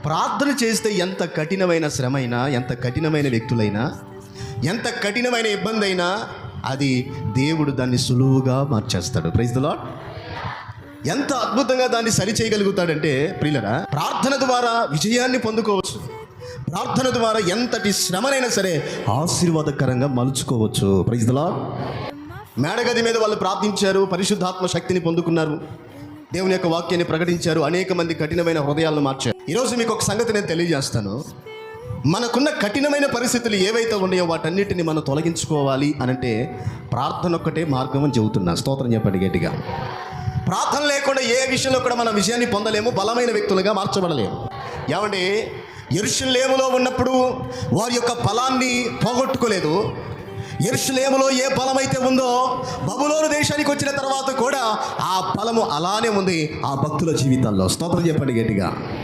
ప్రార్థన చేస్తే ఎంత కఠినమైన శ్రమైనా, ఎంత కఠినమైన వ్యక్తులైనా, ఎంత కఠినమైన ఇబ్బంది అయినా అది దేవుడు దాన్ని సులువుగా మార్చేస్తాడు. Praise the lord. ఎంత అద్భుతంగా దాన్ని సరి చేయగలుగుతాడంటే ప్రియులరా, ప్రార్థన ద్వారా విజయాన్ని పొందుకోవచ్చు. ప్రార్థన ద్వారా ఎంతటి శ్రమనైనా సరే ఆశీర్వాదకరంగా మలుచుకోవచ్చు. Praise the Lord. మేడగది మీద వాళ్ళు ప్రార్థించారు, పరిశుద్ధాత్మ శక్తిని పొందుకున్నారు, దేవుని యొక్క వాక్యాన్ని ప్రకటించారు, అనేక మంది కఠినమైన హృదయాలను మార్చారు. ఈరోజు మీకు ఒక సంగతి నేను తెలియజేస్తాను. మనకున్న కఠినమైన పరిస్థితులు ఏవైతే ఉన్నాయో వాటన్నిటిని మనం తొలగించుకోవాలి అనంటే ప్రార్థన ఒక్కటే మార్గం అని చెబుతున్నా. స్తోత్రం చెప్పండి గట్టిగా. ప్రార్థన లేకుండా ఏ విషయంలో కూడా మనం విజయాన్ని పొందలేము, బలమైన వ్యక్తులుగా మార్చబడలేము. ఏమండి, యెరూషలేములో ఉన్నప్పుడు వారి యొక్క బలాన్ని పోగొట్టుకోలేదు. యెరూషలేములో ఏ బలమైతే ఉందో బబులోను దేశానికి వచ్చిన తర్వాత కూడా ఆ బలము అలానే ఉంది ఆ భక్తుల జీవితాల్లో. స్తోత్రం చెప్పండి గట్టిగా.